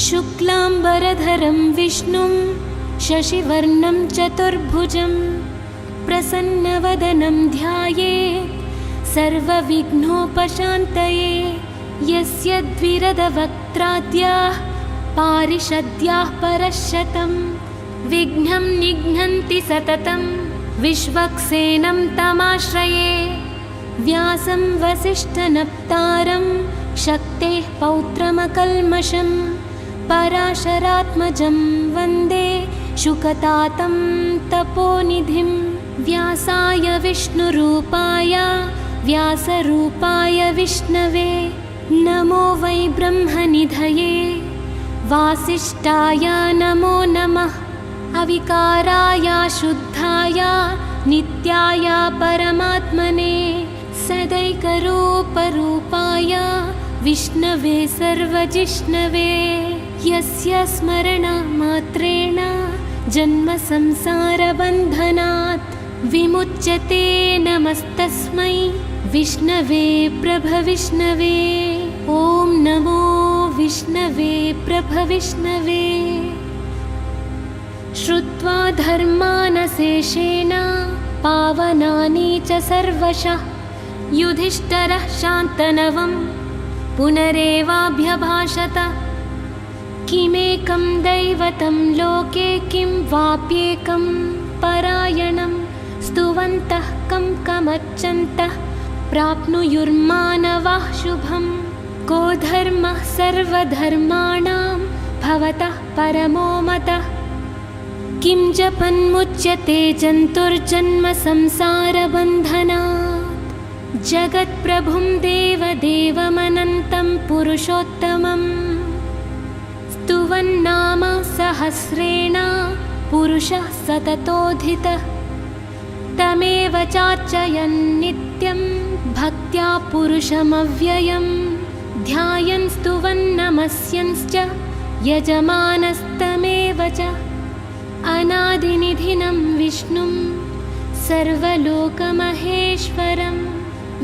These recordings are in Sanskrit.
शुक्लाम्बरधरं विष्णुं शशिवर्णं चतुर्भुजं प्रसन्नवदनं ध्यायेत् सर्वविघ्नोपशान्तये। यस्य द्विरदवक्त्राद्याः पारिषद्याः परशतं विघ्नं निघ्नन्ति सततं विश्वक्सेनं तमाश्रये। व्यासं वसिष्ठनप्तारं शक्तेः पौत्रमकल्मषं पराशरात्मजं वन्दे शुकतातं तपोनिधिं। व्यासाय विष्णुरूपाय व्यासरूपाय विष्णवे नमो वै ब्रह्मनिधये वासिष्ठाय नमो नमः। अविकाराय शुद्धाय नित्याय परमात्मने सदैकरूपरूपाय विष्णवे सर्वजिष्णवे। यस्य स्मरणमात्रेण जन्मसंसारबन्धनात् विमुच्यते। नमस्तस्मै विष्णवे प्रभविष्णवे। ॐ नमो विष्णवे प्रभविष्णवे। श्रुत्वा धर्मानशेषेण पावनानि च सर्वशः युधिष्ठिरः शान्तनवं पुनरेवाभ्यभाषत। किमेकं दैवतं लोके किं वाप्येकं परायणं स्तुवन्तः कं कमर्चन्तः प्राप्नुयुर्मानवाः शुभम्। को धर्मः सर्वधर्माणां भवतः परमो मतः। किं जपन्मुच्यते जन्तुर्जन्म संसारबन्धनात्। जगत्प्रभुं देवदेवमनन्तं पुरुषोत्तमम् स्तुवन्नाम सहस्रेण पुरुषः सततोऽधितः। तमेव चार्चयन् नित्यं भक्त्या पुरुषमव्ययं ध्यायन् स्तुवन्नमस्यंश्च यजमानस्तमेव च। अनादिनिधिनं विष्णुं सर्वलोकमहेश्वरं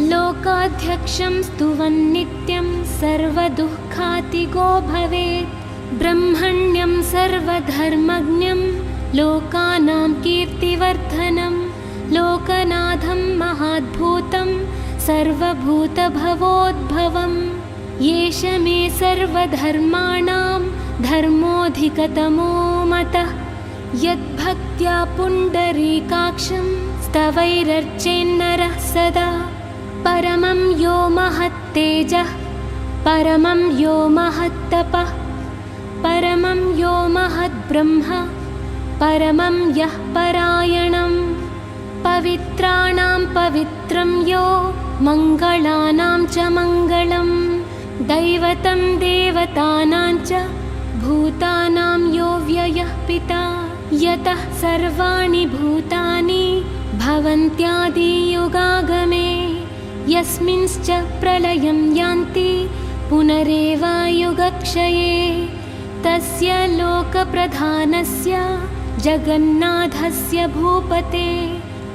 लोकाध्यक्षं स्तुवन्नित्यं सर्वदुःखातिगो भवेत्। ब्रह्मण्यं सर्वधर्मज्ञं लोकानां कीर्तिवर्धनं लोकनाथं महाद्भुतं सर्वभूतभवोद्भवं। येष मे सर्वधर्माणां धर्मोऽधिकतमो मतः। यद्भक्त्या पुण्डरीकाक्षं स्तवैरर्चेन्नरः सदा। परमं यो महत्तेजः परमं यो महत्तपः परमं यो महद्ब्रह्म परमं यः परायणं। पवित्राणां पवित्रं यो मङ्गलानां च मङ्गलं दैवतं देवतानां च भूतानां यो व्ययः पिता। यतः सर्वाणि भूतानि भवन्त्यादियुगागमे यस्मिंश्च प्रलयं यान्ति पुनरेवायुगक्षये। तस्य लोकप्रधानस्य जगन्नाथस्य भूपते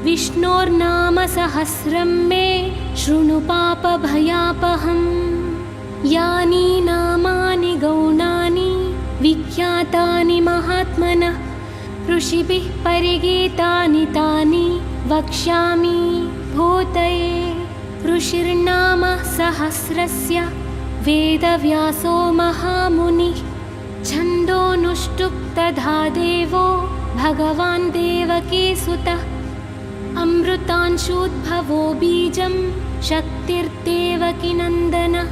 विष्णोर्नाम सहस्रं मे शृणु पापभयापहम्। यानि नामानि गौणानि विख्यातानि महात्मनः ऋषिभिः परिगीतानि तानि वक्ष्यामि भूतये। ऋषिर्नाम सहस्रस्य वेदव्यासो महामुनिः छन्दोनुष्टुप् तथा देवो भगवान् देवकीसुतः। अमृतांशूद्भवो बीजं शक्तिर्देवकीनन्दनः।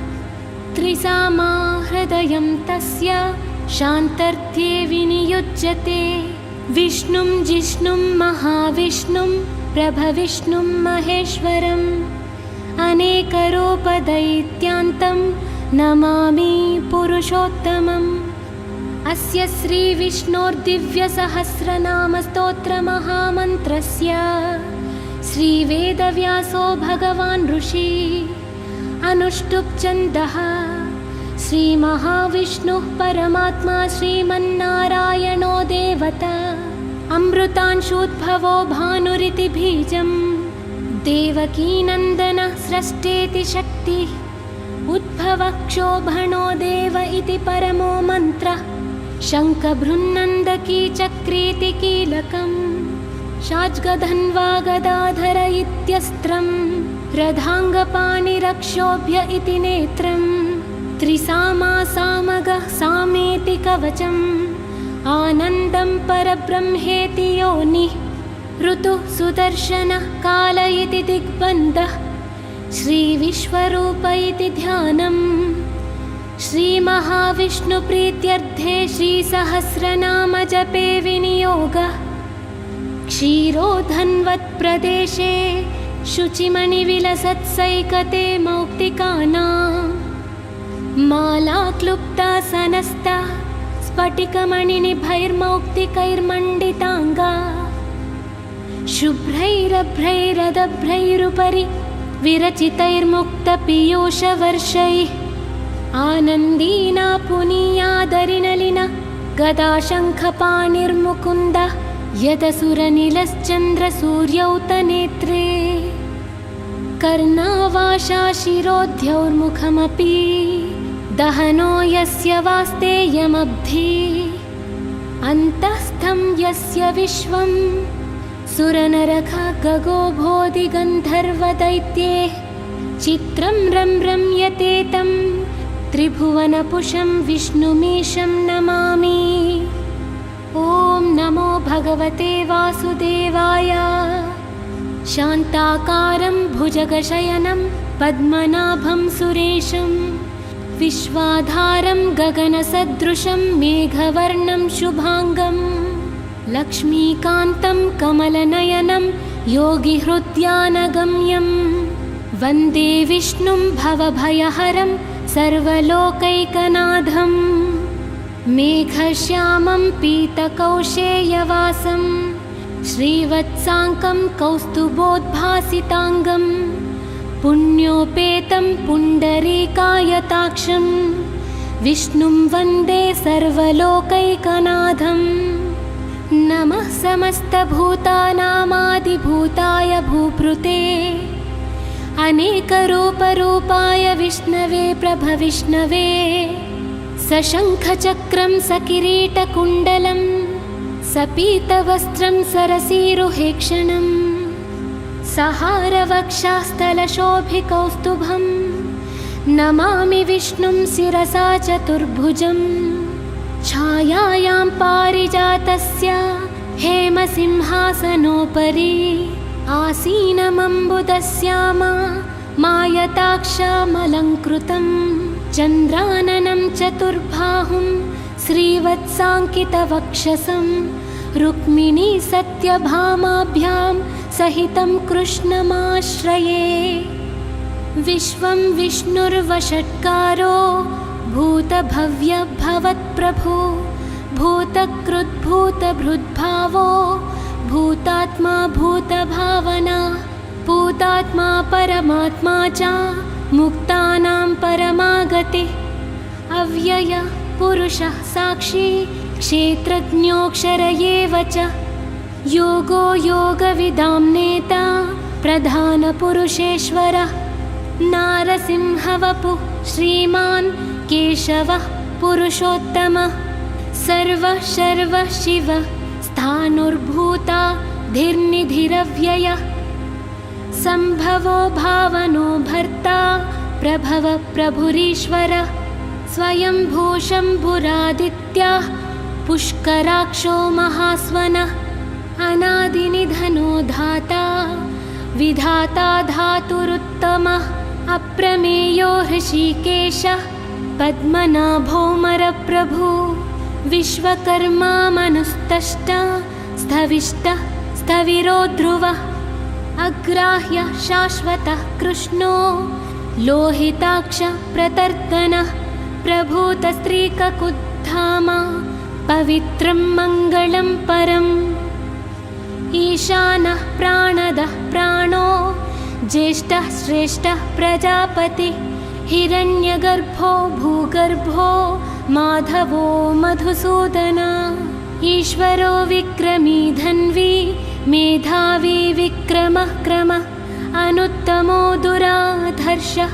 त्रिसामा हृदयं तस्य शान्तर्थे विनियुज्यते। विष्णुं जिष्णुं महाविष्णुं प्रभविष्णुं महेश्वरम् अनेकरूपदैत्यान्तं नमामि पुरुषोत्तमम्। अस्य श्रीविष्णोर्दिव्यसहस्रनामस्तोत्रमहामन्त्रस्य श्रीवेदव्यासो भगवान् ऋषि अनुष्टुप् श्रीमहाविष्णुः परमात्मा श्रीमन्नारायणो देवता। अमृतांशूद्भवो भानुरिति बीजं देवकीनन्दनः स्रष्टेति शक्तिः उद्भवः क्षोभणो देव इति परमो मन्त्रः शङ्खभृन्नन्दकी चक्रीति कीलकम् शाज्गधन्वा गदाधर इत्यस्त्रम् रथाङ्गपाणिरक्षोभ्य इति नेत्रम् त्रिसामा सामगः सामेति कवचम् आनन्दं परब्रह्मेति योनिः ऋतुः सुदर्शनः काल इति दिग्बन्धः श्रीविश्वरूप इति ध्यानम् श्रीमहाविष्णुप्रीत्यर्थे श्रीसहस्रनाम जपे विनियोगः क्षीरोधन्वत्प्रदेशे शुचिमणिविलसत्सैकते मौक्तिकानां माला क्लुप्ता सनस्ता स्फटिकमणिनिभैर्मौक्तिकैर्मण्डिताङ्गा शुभ्रैरभ्रैरदभ्रैरुपरि विरचितैर्मुक्तपीयूषवर्षैः आनन्दीना पुनीयादरिनलिना गदाशङ्खपाणिर्मुकुन्दः यदसुरनिलश्चन्द्रसूर्यौतनेत्रे कर्णावाशा शिरोद्यौर्मुखमपि दहनो यस्य वास्तेयमब्धि अन्तःस्थं यस्य विश्वं सुरनरख गगोभोधिगन्धर्वदैत्ये चित्रं रम्यते तं त्रिभुवनपुषं विष्णुमीशं नमामि। ॐ नमो भगवते वासुदेवाय। शान्ताकारं भुजगशयनं पद्मनाभं सुरेशं विश्वाधारं गगनसदृशं मेघवर्णं शुभाङ्गं लक्ष्मीकान्तं कमलनयनं योगिहृद्यानगम्यं वन्दे विष्णुं भवभयहरं सर्वलोकैकनाथं मेघश्यामं पीतकौशेयवासं श्रीवत्साङ्कं कौस्तुभोद्भासिताङ्गं पुण्योपेतं पुण्डरीकायताक्षं विष्णुं वन्दे सर्वलोकैकनाथं नमः समस्तभूतानामादिभूताय भूभृते अनेकरूपरूपाय विष्णवे प्रभविष्णवे सशङ्खचक्रं सकिरीटकुण्डलं सपीतवस्त्रं सरसीरुहेक्षणं सहारवक्षास्थलशोभिकौस्तुभं नमामि विष्णुं शिरसा चतुर्भुजं छायायां पारिजातस्य हेमसिंहासनोपरि आसीनमम्बुदश्यामा मायताक्षमलङ्कृतं चन्द्राननं चतुर्बाहुं श्रीवत्साङ्कितवक्षसं रुक्मिणी सत्यभामाभ्यां सहितं कृष्णमाश्रये विश्वं विष्णुर्वषट्कारो भूतभव्यभवत्प्रभु भूतकृद्भूतभृद्भावो भूतात्मा भूतभावना भूतात्मा परमात्मा च मुक्तानां परमागति अव्यय पुरुषः साक्षी क्षेत्रज्ञोऽक्षर एव च योगो योगविदां नेता प्रधानपुरुषेश्वरः नारसिंहवपुः श्रीमान् केशवः पुरुषोत्तमः सर्वः शर्वः शिवः स्थाणुर्भूता धीर्निधिरव्ययः सम्भवो भावनो भर्ता प्रभव प्रभुरीश्वरः स्वयंभू शम्भुरादित्याः पुष्कराक्षो महास्वनः अनादिनिधनो धाता विधाता धातुरुत्तमः अप्रमेयो हृषीकेशः पद्मनाभोमरप्रभु विश्वकर्मा मनुस्तष्टा स्थविष्टः स्थविरो ध्रुवः अग्राह्यः शाश्वतः कृष्णो लोहिताक्ष प्रतर्दनः प्रभूतस्त्रीककुद्धामा पवित्रं मङ्गलं परम् ईशानः प्राणदः प्राणो ज्येष्ठः श्रेष्ठः प्रजापति हिरण्यगर्भो भूगर्भो माधवो मधुसूदना ईश्वरो विक्रमी धन्वी मेधावी विक्रमः क्रमः अनुत्तमो दुराधर्षः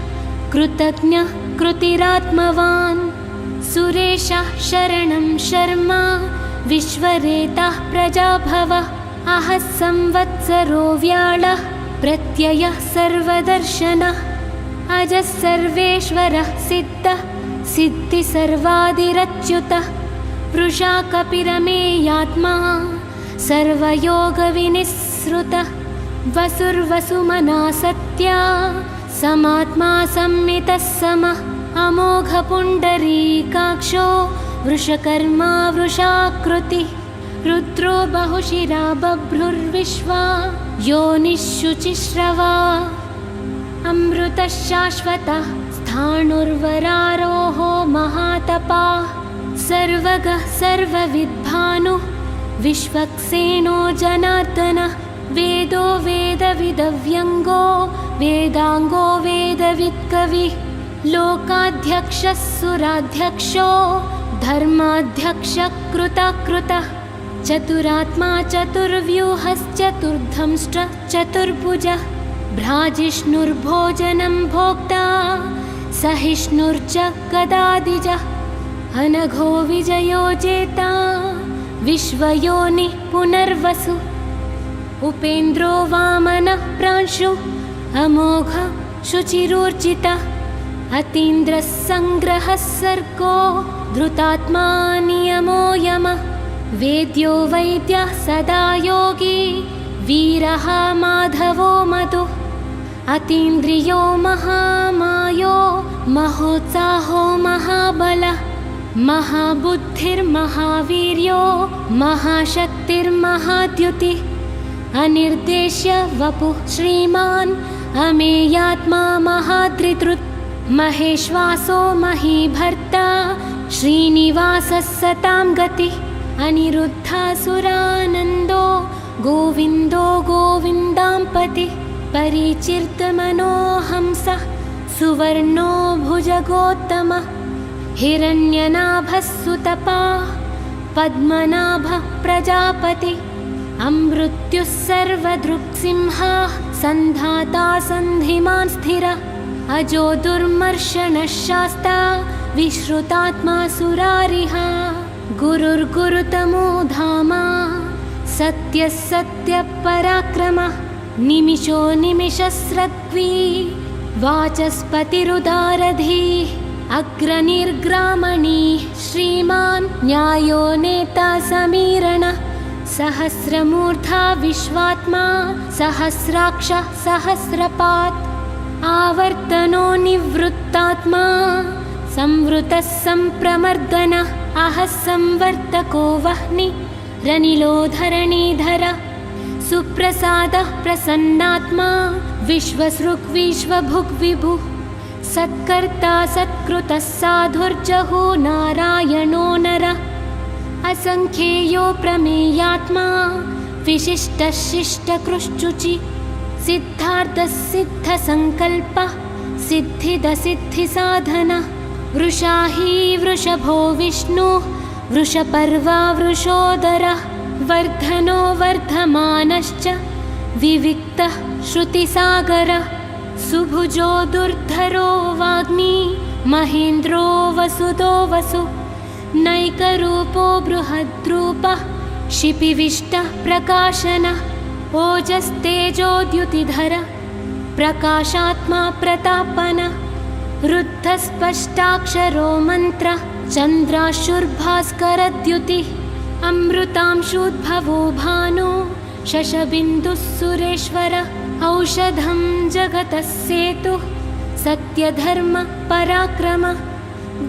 कृतज्ञः कृतिरात्मवान् सुरेशः शरणं शर्मा विश्वरेताः प्रजाभवः अहः संवत्सरो व्याळः प्रत्ययः सर्वदर्शनः अजः सर्वेश्वरः सिद्धः सिद्धिसर्वादिरच्युतः वृषा कपिरमेयात्मा सर्वयोगविनिःसृतः वसुर्वसुमना सत्या समात्मा संमितः समः अमोघपुण्डरीकाक्षो वृषकर्मा वृषाकृतिः रुद्रो बहुशिरा बभ्रुर्विश्वा योनिःशुचिश्रवा अमृतः शाश्वतः स्थाणुर्वरारोहो महातपाः सर्वगः सर्वविद्भानुः विश्वक्सेनो जनार्दनः वेदो वेदविदव्यङ्गो वेदाङ्गो वेदवित्कविः लोकाध्यक्षः सुराध्यक्षो धर्माध्यक्षः कृतः चतुरात्मा चतुर्व्यूहश्चतुर्धंष्ट्रः चतुर्भुजः भ्राजिष्णुर्भोजनं भोक्ता सहिष्णुर्च गदादिजः अनघो विजयो जेता विश्वयोनिः पुनर्वसु उपेन्द्रो वामनः प्रांशु अमोघ शुचिरूर्जितः अतीन्द्रः सङ्ग्रहः सर्गो धृतात्मा नियमो यमः वेद्यो वैद्यः सदा योगी वीरः माधवो मधुः अतीन्द्रियो महामायो महोत्साहो महाबलः महाबुद्धिर्महावीर्यो महाशक्तिर्महाद्युतिः अनिर्देश्य वपुः श्रीमान् अमेयात्मा महाधृतृत् महेश्वासो महीभर्ता श्रीनिवासः सतां गतिः अनिरुद्धासुरानन्दो गोविन्दो गोविन्दाम्पतिः परिचिर्तमनोहंसः सुवर्णो भुजगोत्तमः हिरण्यनाभः सुतपाः पद्मनाभः प्रजापति अमृत्युः सर्वदृक्सिंहाः सन्धाता सन्धिमान् स्थिरः अजो दुर्मर्शनः शास्ता विश्रुतात्मा सुरारिः गुरुर्गुरुतमो धामा सत्यः सत्यपराक्रमः निमिषो निमिषस्रग्वी वाचस्पतिरुदारधीः अग्रनिर्ग्रामणीः श्रीमान् न्यायो नेता समीरणः सहस्रमूर्धा विश्वात्मा सहस्राक्षः सहस्रपात् आवर्तनो निवृत्तात्मा संवृतः सम्प्रमर्दनः अहः संवर्तको वह्नि रनिलो धरणीधरः सुप्रसादः प्रसन्नात्मा विश्वसृक् विश्वभुक् विभुः सत्कर्ता सत्कृतः साधुर्जहु नारायणो नरः असंख्येयो प्रमेयात्मा विशिष्टः शिष्टकृश्चुचि सिद्धार्थः सिद्धसङ्कल्पः सिद्धिदसिद्धिसाधनः वृषा हि वृषभो विष्णुः वृषपर्वा वृषोदरः वर्धनो वर्धमानश्च विविक्तः श्रुतिसागरः सुभुजो दुर्धरो वाग्मी महेन्द्रो वसुदो वसु नैकरूपो बृहद्रूपः शिपिविष्टः प्रकाशनः ओजस्तेजोद्युतिधरः प्रकाशात्मा प्रतापनः रुद्धस्पष्टाक्षरो मन्त्रः चन्द्राशुर्भास्करद्युतिः अमृतांशुद्भवो भानो शशबिन्दुः सुरेश्वरः औषधं जगतः सेतुः सत्यधर्म पराक्रमः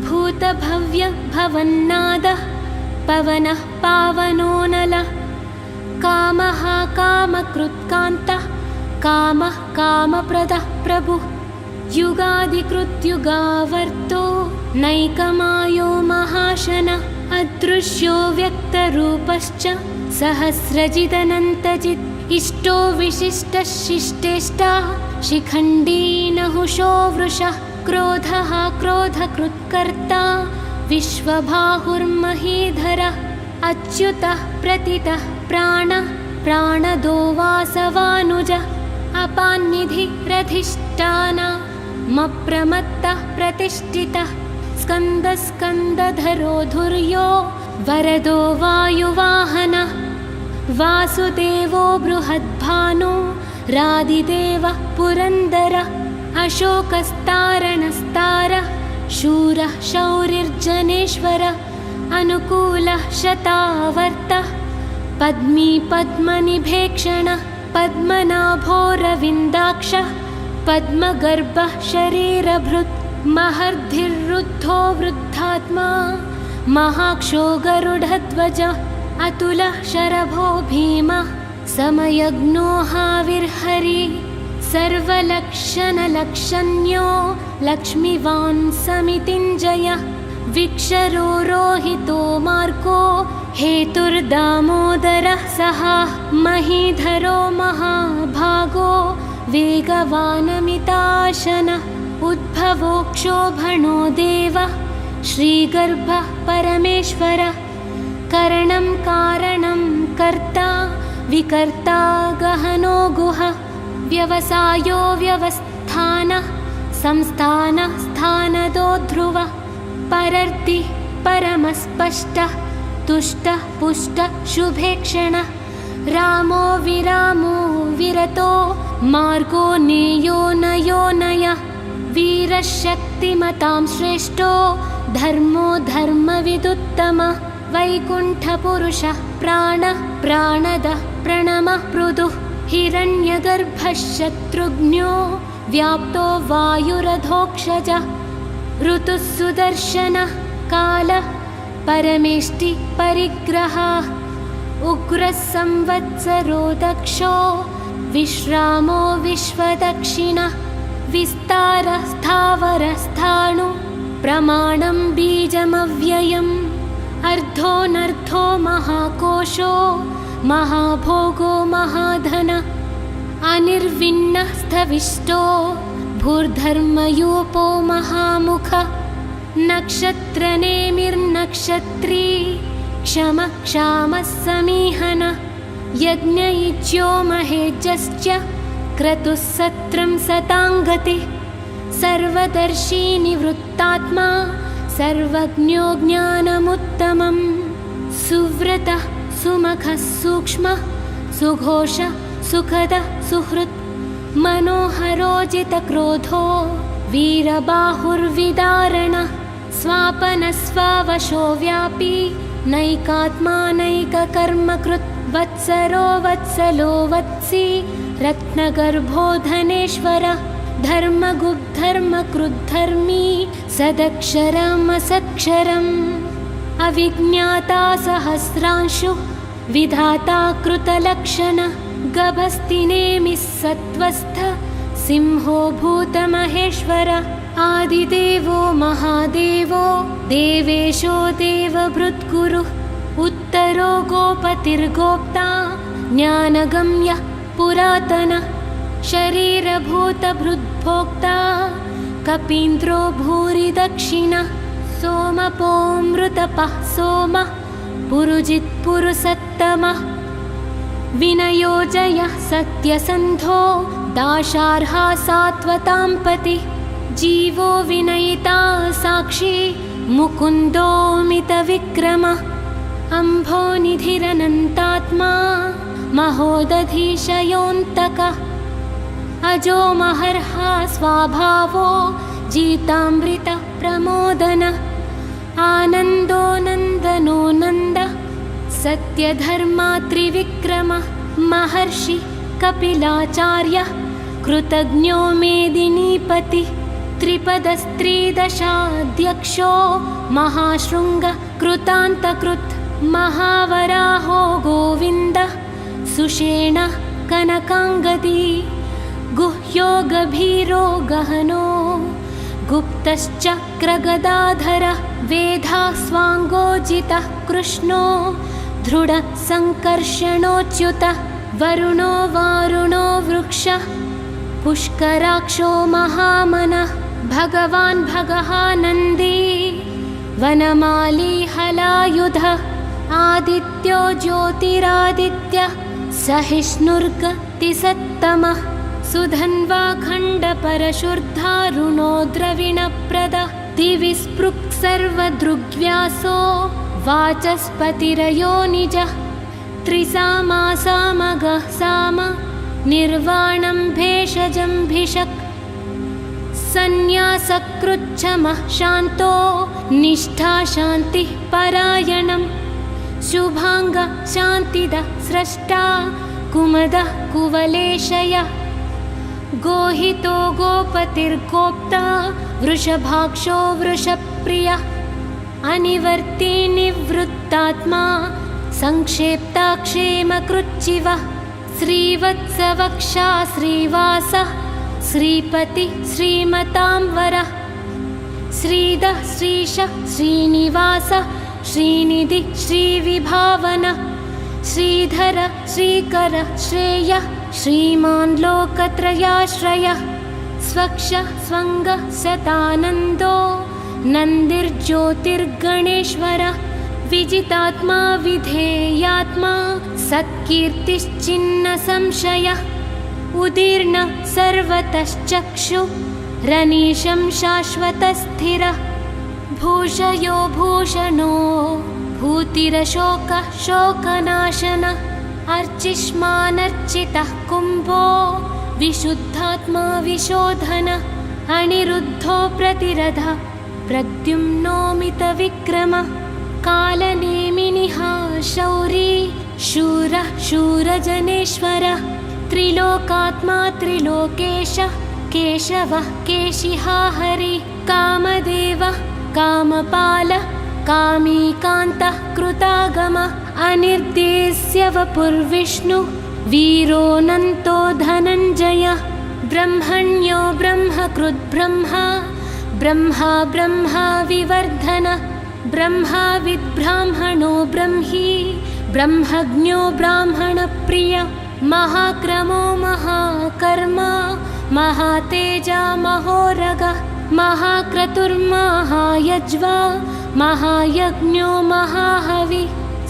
भूतभव्य भवन्नादः पवनः पावनो नलः कामः कामकृत्कान्तः कामः कामप्रदः प्रभुः युगादिकृत्युगावर्तो नैकमायो महाशनः अदृश्यो व्यक्तरूपश्च सहस्रजिदनन्तजित् इष्टो विशिष्टः शिष्टेष्टा शिखण्डी नहुषो वृषः क्रोधः क्रोधकृत्कर्ता विश्वबाहुर्महीधरः अच्युतः प्रतितः प्राणः प्राणदो वासवानुजः अपान्निधिरधिष्ठाना मप्रमत्तः प्रतिष्ठितः स्कन्दस्कन्दधरो धुर्यो वरदो वायुवाहनः वासुदेवो बृहद्भानो रादिदेवः पुरन्दरः अशोकस्तारणस्तारः शूरः शौरिर्जनेश्वरः अनुकूलः शतावर्तः पद्मी पद्मनिभेक्षणः पद्मनाभोरविन्दाक्षः पद्मगर्भः शरीरभृत् महर्धिर्रुद्धो वृद्धात्मा महाक्षो गरुडध्वजः अतुलः शरभो भीमः समयज्ञो हाविर्हरि सर्वलक्षणलक्षण्यो लक्ष्मीवान् समितिञ्जयः विक्षरो रोहितो मार्गो हेतुर्दामोदरः सहा महीधरो महाभागो वेगवानमिताशनः उद्भवो क्षोभणो देवः श्रीगर्भः परमेश्वरः करणं कारणं कर्ता विकर्ता गहनो गुहः व्यवसायो व्यवस्थानः संस्थानः स्थानदो ध्रुवः परर्ति परमस्पष्टः तुष्टः पुष्टः शुभेक्षणः रामो विरामो विरतो मार्गो नेयो नयो नयः वीरशक्तिमतां श्रेष्ठो धर्मो धर्मविदुत्तमः वैकुण्ठपुरुषः प्राणः प्राणदः प्रणमः पृदुः हिरण्यगर्भः शत्रुघ्नो व्याप्तो वायुरधोक्षजः ऋतुः सुदर्शनः कालः परमेष्टि परिग्रहः उग्रः संवत्सरो दक्षो विश्रामो विश्वदक्षिणः विस्तारः स्थावरस्थाणु प्रमाणं बीजमव्ययम् अर्धोऽनर्धो महाकोशो महाभोगो महाधनः अनिर्विण्णः स्थविष्टो भूर्धर्मयूपो महामुखः नक्षत्रनेमिर्नक्षत्री क्षमः क्षामः समीहनः यज्ञयुज्यो महेज्यश्च क्रतुः सत्रं सताङ्गतिः सर्वदर्शी निवृत्तात्मा सर्वज्ञो ज्ञानमुत्तमम् सुव्रतः सुमखः सूक्ष्मः सुघोषः सुखदः सुहृत् मनोहरोजितक्रोधो वीरबाहुर्विदारणः स्वापनस्वावशो व्यापी नैकात्मा नैककर्मकृत् वत्सरो वत्सलो वत्सी रत्नगर्भो धनेश्वरः धर्मगुप्धर्मकृद्धर्मी सदक्षरमसक्षरम् अविज्ञाता सहस्रांशुः विधाता कृतलक्षणः गभस्तिनेमिः सत्त्वस्थ सिंहो भूतमहेश्वरः आदिदेवो महादेवो देवेशो देवभृद्गुरुः उत्तरो गोपतिर्गोप्ता ज्ञानगम्यः पुरातनः शरीरभूतभृद्भोक्ता कपीन्द्रो भूरि दक्षिणः सोमपोऽमृतपः सोमः पुरुजित्पुरुषत्तमः विनयोजयः सत्यसन्धो दाशार्हा सात्वतां पतिः जीवो विनयिता साक्षी मुकुन्दोऽमितविक्रमः अम्भोनिधिरनन्तात्मा महोदधीशयोऽन्तकः अजो महर्हा स्वाभावो जीतामृतः प्रमोदनः आनन्दो नन्दनो नन्दः सत्यधर्मा त्रिविक्रमः महर्षि कपिलाचार्यः कृतज्ञो मेदिनीपतिः त्रिपदस्त्रिदशाध्यक्षो महाशृङ्गः कृतान्तकृत् महावराहो गोविन्दः सुषेणः कनकाङ्गदी गुह्यो गभीरो गहनो गुप्तश्चक्रगदाधरः वेदाः स्वाङ्गोजितः कृष्णो दृढः सङ्कर्षणोच्युतः वरुणो वारुणो वृक्षः पुष्कराक्षो महामनः भगवान् भगः नन्दी वनमाली हलायुधः आदित्यो ज्योतिरादित्यः सहिष्णुर्गतिसत्तमः सुधन्वाखण्डपरशुर्धारुणो द्रविणप्रद दिविस्पृक् सर्वदृग्व्यासो वाचस्पतिरयो निज त्रिसामासामगः साम निर्वाणं भेषजं भिषक् संन्यासकृच्छमः शान्तो निष्ठा शान्तिः परायणम् शुभांग शान्तिदः स्रष्टा कुमदः कुवलेशय गोहितो गोपतिर्गोप्ता वृषभाक्षो वृषप्रियः अनिवर्ती निवृत्तात्मा संक्षेप्ता क्षेमकृच्चिवः श्रीवत्सवक्षा श्रीवासः श्रीपति श्रीमतांवरः श्रीदः श्रीशः श्रीनिवासः श्रीनिधि श्रीविभावन श्रीधर श्रीकर श्रेयः श्रीमान् लोकत्रयाश्रयः स्वक्षः स्वङ्गः शतानन्दो नन्दिर्ज्योतिर्गणेश्वरः विजितात्मा विधेयात्मा सत्कीर्तिश्चिन्न संशयः उदीर्ण सर्वतश्चक्षु रनीशं शाश्वतस्थिरः भूषयो भूषणो भूतिरशोकः शोकनाशनः अर्चिष्मानर्चितः कुम्भो विशुद्धात्मा विशोधनः अनिरुद्धो प्रतिरथः प्रद्युम्नोमितविक्रमः कालनेमिनिः शौरी शूरः शूरजनेश्वरः त्रिलोकात्मा त्रिलोकेशः केशवः केशिहा हरि कामदेवः कामपालः कामीकान्तः कृतागमः अनिर्देश्य वपुर्विष्णु वीरोऽनन्तो धनञ्जयः ब्रह्मण्यो ब्रह्मकृद्ब्रह्मा ब्रह्मा ब्रह्मा विवर्धनः ब्रह्मा विद्ब्राह्मणो ब्रह्मी ब्रह्मज्ञो ब्राह्मणप्रियः महाक्रमो महाकर्मा महातेजा महोरगः महाक्रतुर्महायज्वा महायज्ञो महाहवि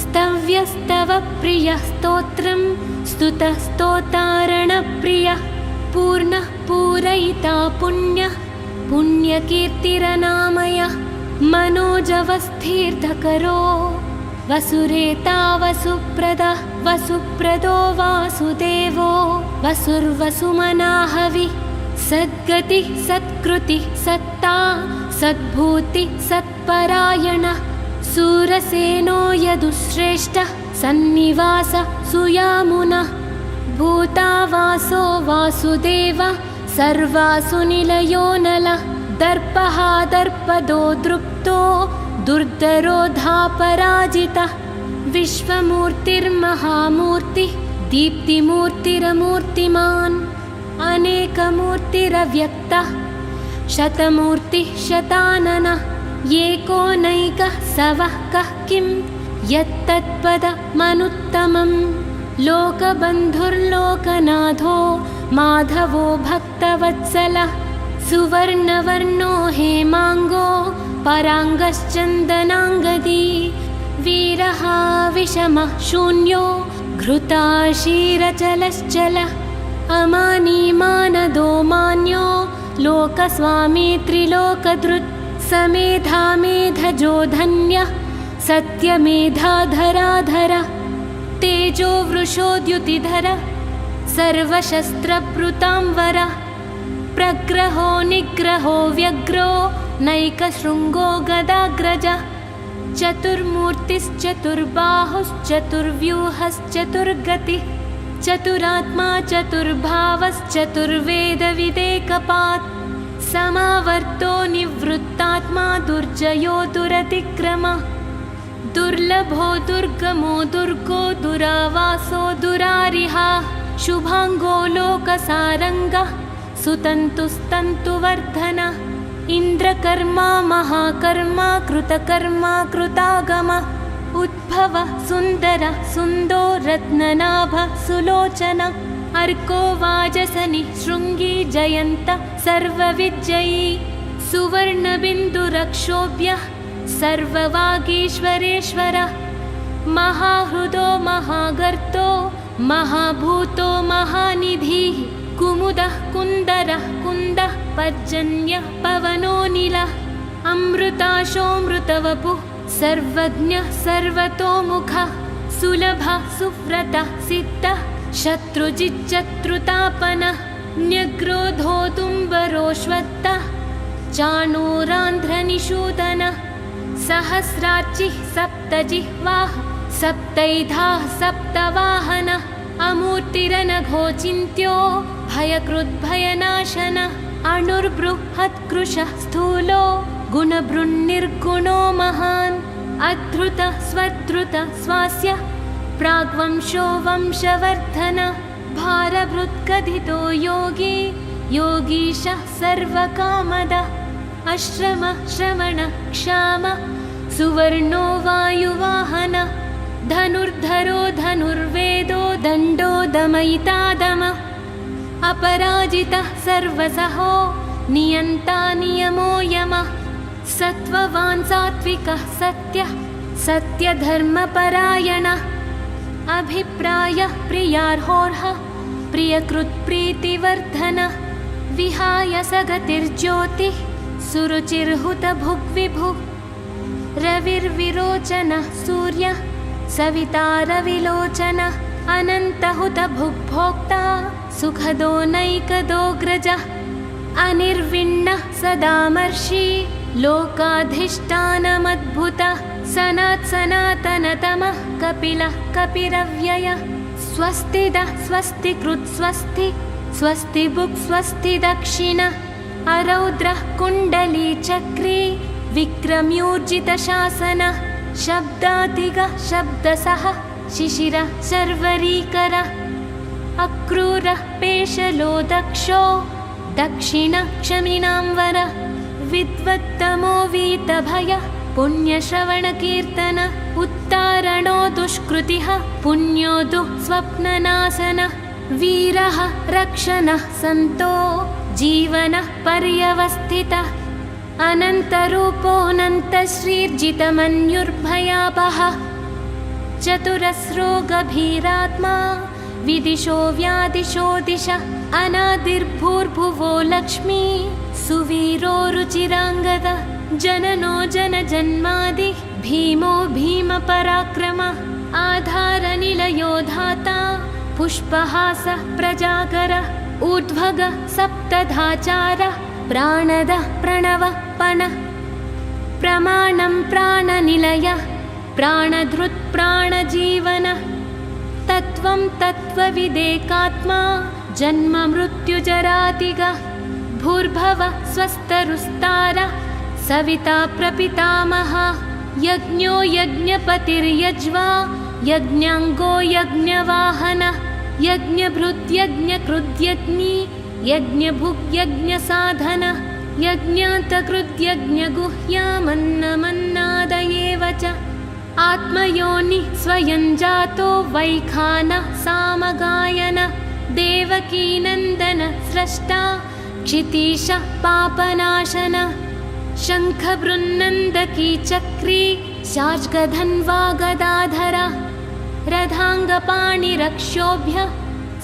स्तव्यस्तवप्रियः स्तोत्रं स्तुतः स्तोतारणप्रियः पूर्णः पूरयिता पुण्यः पुण्यकीर्तिरनामयः मनोजवस्थीर्थकरो वसुरेता वसुप्रदः वसुप्रदो वासुदेवो वसुर्वसुमनाहवि सद्गति सत्कृति सत्ता सद्भूति सत्परायणः सूरसेनो यदुश्रेष्ठः सन्निवास सुयामुनः भूतावासो वासुदेवः सर्वासु निलयो नलः दर्पः दर्पदो दृप्तो दुर्धरोधापराजितः विश्वमूर्तिर्महामूर्तिः दीप्तिमूर्तिरमूर्तिमान् अनेकमूर्तिरव्यक्तः शतमूर्तिः शताननः एकोनैकः सवः कः किं यत्तत्पदमनुत्तमम् लोकबन्धुर्लोकनाथो माधवो भक्तवत्सलः सुवर्णवर्णो हेमाङ्गो पराङ्गश्चन्दनाङ्गदी वीरः विषमः शून्यो घृताशीरचलश्चलः अमानी मानदो मान्यो लोकस्वामी त्रिलोकधृत् समेधा मेधजो धन्यः सत्यमेधाधराधर तेजो वृषोद्युतिधरः सर्वशस्त्रभृतांवरः प्रग्रहो निग्रहो व्यग्रो नैकशृङ्गो गदाग्रजः चतुर्मूर्तिश्चतुर्बाहुश्चतुर्व्यूहश्चतुर्गतिः चतुरात्मा चतुर्भावश्चतुर्वेदविदेकपात् समावर्तो निवृत्तात्मा दुर्जयो दुरतिक्रमः दुर्लभो दुर्गमो दुर्गो दुरावासो दुरारिहा शुभांगो लोकसारङ्गः सुतन्तुस्तन्तुवर्धनः इन्द्रकर्मा महाकर्मा कृतकर्मा कृतागमः उद्भवः सुन्दरः सुन्दो रत्ननाभः सुलोचनः अर्को वाजसनि शृङ्गी जयन्तः सर्वविजयी सुवर्णबिन्दुरक्षोभ्यः सर्ववागीश्वरेश्वरः महाहृदो महागर्तो महाभूतो महानिधिः कुमुदः कुन्दरः कुन्दः पर्जन्यः पवनोऽनिलः अमृताशोऽमृतवपुः सर्वज्ञः सर्वतोमुखः सुलभः सुव्रतः सिद्धः शत्रुजिच्चत्रुतापनः न्यग्रोधोदुम्बरोऽश्वत्थः चाणूरान्ध्रनिषूदनः सहस्रार्चिः सप्तजिह्वाः सप्तैधाः सप्तवाहनः अमूर्तिरनघोचिन्त्यो भयकृद्भयनाशनः अणुर्बृहत्कृशः स्थूलो गुणभृन्निर्गुणो महान् अधृतः स्वधृतः स्वास्य प्राग्वंशो वंशवर्धनः भारभृत्कथितो योगी योगीशः सर्वकामदः अश्रमः श्रवणः क्षामः सुवर्णो वायुवाहनः धनुर्धरो धनुर्वेदो दण्डो दमयिता दमः अपराजितः सर्वसहो नियन्ता नियमो यमः सत्त्ववान् सात्विकः सत्यः सत्यधर्मपरायणः अभिप्रायः प्रियार्होर्हः प्रियकृत्प्रीतिवर्धनः विहाय सगतिर्ज्योतिः सुरुचिर्हुतभुग्विभुः रविर्विरोचनः सूर्यः सविता रविलोचनः अनन्तहुतभुग्भोक्ता सुखदो नैकदोऽग्रजः अनिर्विण्णः सदामर्षि लोकाधिष्ठानमद्भुतः सनातनतमः कपिलः कपिरव्ययः स्वस्तिदः स्वस्तिकृत् स्वस्ति स्वस्तिबुक् स्वस्ति दक्षिणः अरौद्रः कुण्डलीचक्री विक्रम्यूर्जितशासनः शब्दातिगः शब्दसः शिशिरः शर्वरीकरः अक्रूरः पेशलो दक्षो दक्षिणक्षमिणाम्बरः विद्वत्तमो वीतभयः पुण्यश्रवणकीर्तनः उत्तारणो दुष्कृतिः पुण्यो दुःस्वप्ननाशनः वीरः रक्षणः सन्तो जीवनः पर्यवस्थितः अनन्तरूपोऽनन्तश्रीर्जितमन्युर्भयापहः चतुरस्रो गभीरात्मा विदिशो व्यादिशो दिशः अनादिर्भूर्भुवो लक्ष्मी सुवीरो रुचिराङ्गदः जननो जनजन्मादि भीमो भीमपराक्रमः आधारनिलयो धाता पुष्पहासः प्रजागरः ऊर्ध्वगः सप्तधाचारः प्राणदः प्रणवः पणः प्रमाणं प्राणनिलयः प्राणधृत् प्राणजीवनः तत्त्वं तत्त्वविदेकात्मा जन्म मृत्युजरातिगः भूर्भुवः स्वस्तरुस्तारः सविता प्रपितामहः यज्ञो यज्ञपतिर्यज्वा यज्ञाङ्गो यज्ञवाहनः यज्ञभृद्यज्ञकृद्यज्ञी यज्ञभुग्यज्ञसाधनः यज्ञान्तकृद्यज्ञगुह्यामन्नमन्नादयेव च आत्मयोनिः स्वयं जातो वैखानः सामगायनः देवकीनन्दनः स्रष्टा क्षितीशः पापनाशनः शङ्खबृन्नन्दकी चक्री शार्ङ्गधन्वा गदाधरः रथाङ्गपाणिरक्षोभ्यः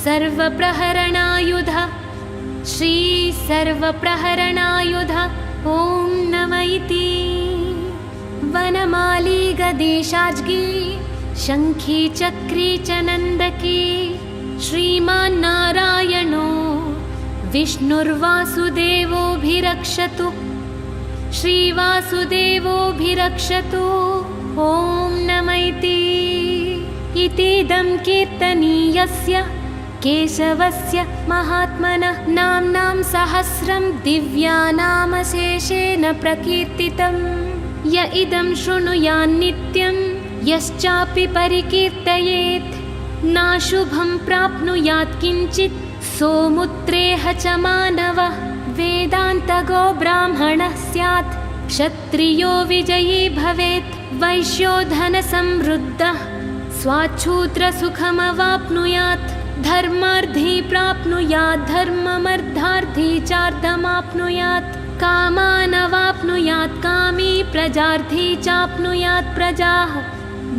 सर्वप्रहरणायुधः श्री सर्वप्रहरणायुधः ॐ नमः इति वनमाली गदेशाज्ञी शङ्खी चक्री च नन्दकी श्रीमान्नारायणो विष्णुर्वासुदेवोऽभिरक्षतु श्रीवासुदेवोऽभिरक्षतु ॐ नमः इतीदं कीर्तनीयस्य केशवस्य महात्मनः नाम्नां सहस्रं दिव्यानामशेषेण प्रकीर्तितं य इदं शृणुयान्नित्यं यश्चापि परिकीर्तयेत् नाशुभं प्राप्नुयात् किञ्चित् सोमुत्रेह च मानवः वेदान्तगो ब्राह्मणः स्यात् क्षत्रियो विजयी भवेत् वैश्यो धनसमृद्धः स्वाच्छूद्रसुखमवाप्नुयात् धर्मार्थी प्राप्नुयात् धर्ममर्थार्थी चार्धमाप्नुयात् कामानवाप्नुयात् कामी प्रजार्थी चाप्नुयात् प्रजाः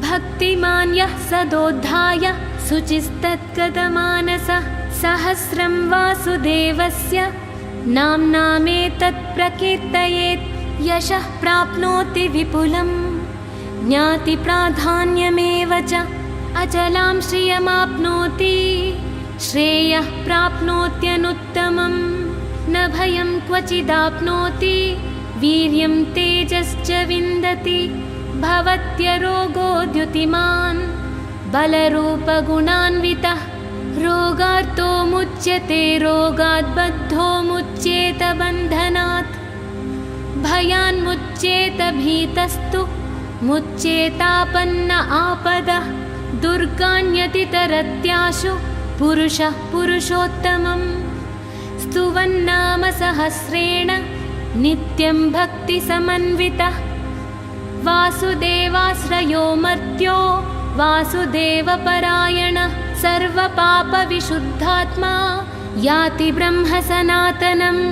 भक्तिमान् यः सदोद्धाय शुचिस्तत्गतमानसः सहस्रं वासुदेवस्य नाम्नामेतत् प्रकीर्तयेत् यशः प्राप्नोति विपुलं ज्ञातिप्राधान्यमेव च अचलां श्रियमाप्नोति श्रेयः प्राप्नोत्यनुत्तमम् न भयं क्वचिदाप्नोति वीर्यं तेजश्च विन्दति भवत्यरोगो द्युतिमान् बलरूपगुणान्वितः रोगार्तो मुच्यते रोगात् बद्धो मुच्येत बन्धनात् भयान्मुच्येत भीतस्तु मुच्येतापन्न आपदः दुर्गाण्यतितरत्याशु पुरुषः पुरुषोत्तमम् स्तुवन्नाम सहस्रेण नित्यं भक्तिसमन्वितः वासुदेवाश्रयो मर्त्यो वासुदेवपरायणः सर्वपापविशुद्धात्मा याति ब्रह्म सनातनम्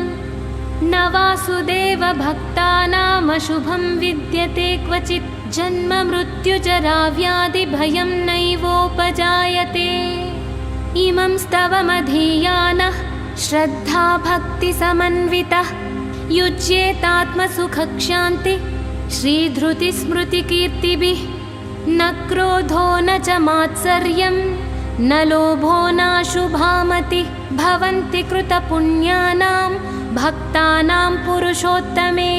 न वासुदेवभक्तानामशुभं विद्यते क्वचित् जन्म मृत्युजराव्याधिभयं नैवोपजायते इमं स्तवमधीयानः श्रद्धा भक्तिसमन्वितः युज्येतात्मसुखक्षान्ति श्रीधृतिस्मृतिकीर्तिभिः न क्रोधो न च मात्सर्यं न लोभो नाशुभामतिः भवन्ति कृतपुण्यानां भक्तानां पुरुषोत्तमे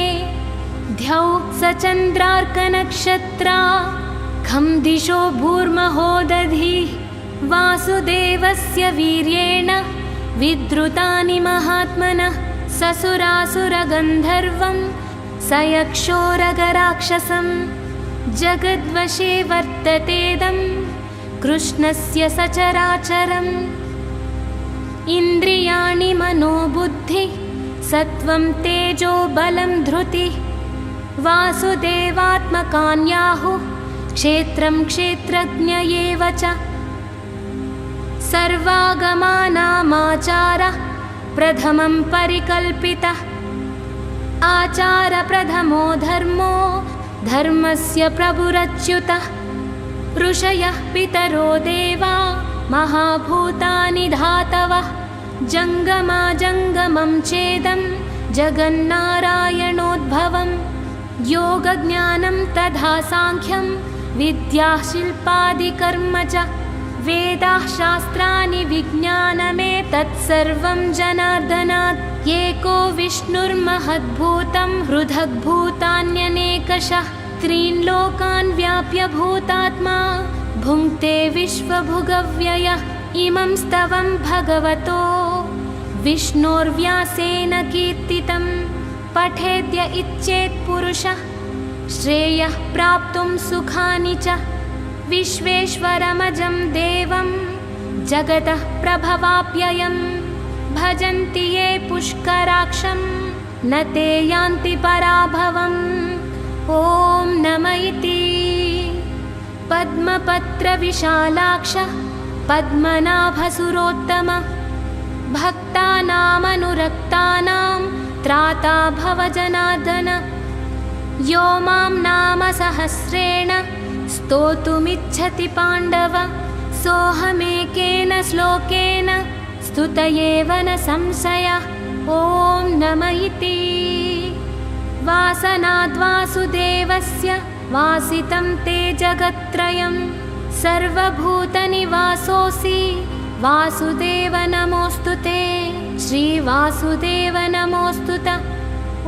द्यौः स चन्द्रार्कनक्षत्रा खं दिशो भूर्महोदधिः वासुदेवस्य वीर्येण विद्रुतानि महात्मनः ससुरासुरगन्धर्वं स यक्षोरगराक्षसं जगद्वशे वर्ततेदं कृष्णस्य सचराचरम् इन्द्रियाणि मनोबुद्धि सत्वं तेजो बलं धृतिः वासुदेवात्मकान्याहुः क्षेत्रं क्षेत्रज्ञ एव च सर्वागमानामाचारः प्रथमं परिकल्पितः आचारप्रथमो धर्मो धर्मस्य प्रभुरच्युतः ऋषयः पितरो देवा महाभूतानि धातवः जङ्गमाजङ्गमं चेदं जगन्नारायणोद्भवं योगज्ञानं तथा साङ्ख्यं विद्याः शिल्पादिकर्म च वेदाः शास्त्राणि विज्ञानमेतत्सर्वं जनार्दनात् एको विष्णुर्महद्भूतं हृदग्भूतान्यनेकशः त्रीन् लोकान् व्याप्य भूतात्मा भुङ्क्ते विश्वभुगव्ययः इमं स्तवं भगवतो विष्णोर्व्यासेन कीर्तितं पठेद्य इच्छेत् पुरुषः श्रेयः प्राप्तुं सुखानि च विश्वेश्वरमजं देवं जगतः प्रभवाप्ययं भजन्ति ये पुष्कराक्षं न ते यान्ति पराभवम् ॐ नम इति पद्मपत्रविशालाक्षः पद्मनाभसुरोत्तम भक्तानामनुरक्तानां त्राता भवजनार्दन यो मां नाम सहस्रेण स्तोतुमिच्छति पाण्डव सोऽहमेकेन श्लोकेन स्तुत एव न संशयः ॐ नम इति वासनाद्वासुदेवस्य वासितं ते जगत्त्रयं सर्वभूतनिवासोऽसि वासुदेव नमोऽस्तु ते श्रीवासुदेव नमोऽस्तु ते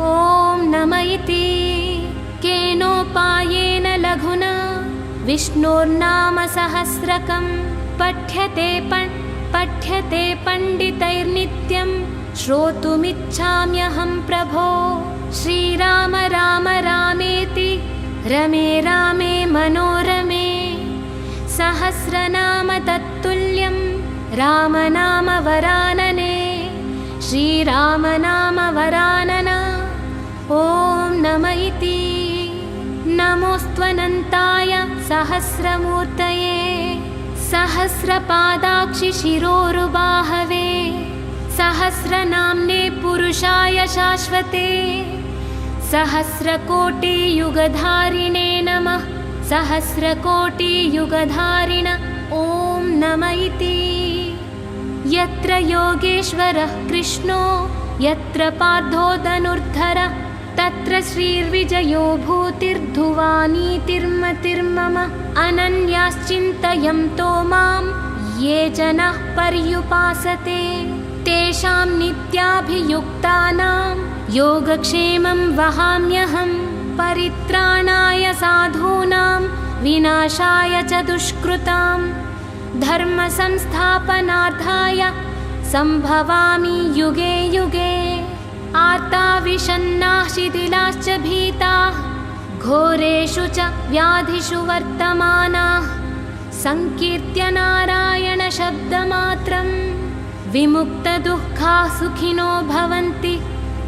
ॐ नम इति केनोपायेन लघुना विष्णोर्नाम सहस्रकं पठ्यते पण्डितैर्नित्यं श्रोतुमिच्छाम्यहं प्रभो श्रीराम राम रामेति रमे रामे मनोरमे सहस्रनाम तत्तुल्यं रामनाम वरानने श्रीरामनाम वरानना ॐ नम इति नमोऽस्त्वनन्ताय सहस्रमूर्तये सहस्रपादाक्षि शिरोरुबाहवे सहस्रनाम्ने पुरुषाय शाश्वते सहस्रकोटियुगधारिणे नमः सहस्रकोटियुगधारिण ॐ नम इति यत्र योगेश्वरः कृष्णो यत्र पार्थो धनुर्धरः तत्र श्रीर्विजयो भूतिर्धुवानीतिर्मतिर्मम अनन्याश्चिन्तयन्तो मां ये जनाः पर्युपासते तेषां नित्याभियुक्तानां योगक्षेमं वहाम्यहं परित्राणाय साधूनां विनाशाय च दुष्कृतां धर्मसंस्थापनार्थाय सम्भवामि युगे युगे आर्ता विषन्नाः शिथिलाश्च भीताः घोरेषु च व्याधिषु वर्तमानाः संकीर्त्य नारायणशब्दमात्रं विमुक्तदुःखाः सुखिनो भवन्ति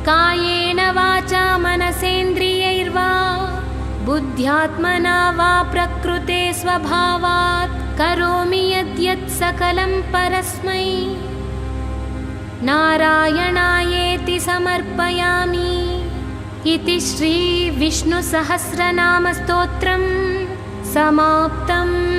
कायेन वाचा मनसेन्द्रियैर्वा बुद्ध्यात्मना वा प्रकृते स्वभावात् करोमि यद्यत् सकलं परस्मै नारायणायेति समर्पयामि इति श्री विष्णुसहस्रनामस्तोत्रं समाप्तम्।